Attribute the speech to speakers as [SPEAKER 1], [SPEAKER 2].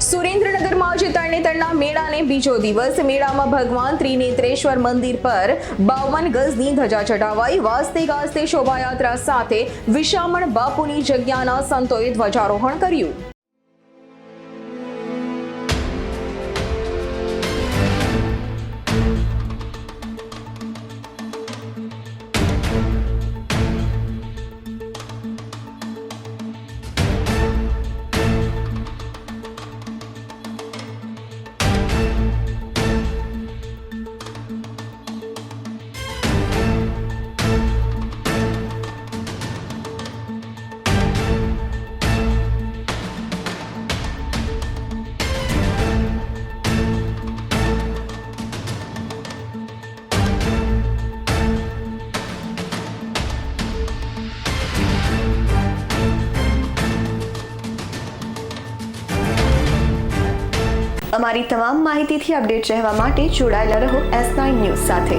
[SPEAKER 1] સુરેન્દ્રનગરમાં આજે તરણેતરના મેળાને બીજો દિવસ। મેળામાં ભગવાન ત્રિનેત્રેશ્વર મંદિર પર 52 ગજની ધજા ચઢાવાઈ। વાજતે ગાજતે શોભાયાત્રા સાથે વિશામણ બાપુની જગ્યાના સંતોએ ધ્વજારોહણ કર્યું।
[SPEAKER 2] અમારી તમામ માહિતીથી અપડેટ રહેવા માટે જોડાયેલા રહો S9 ન્યૂઝ સાથે।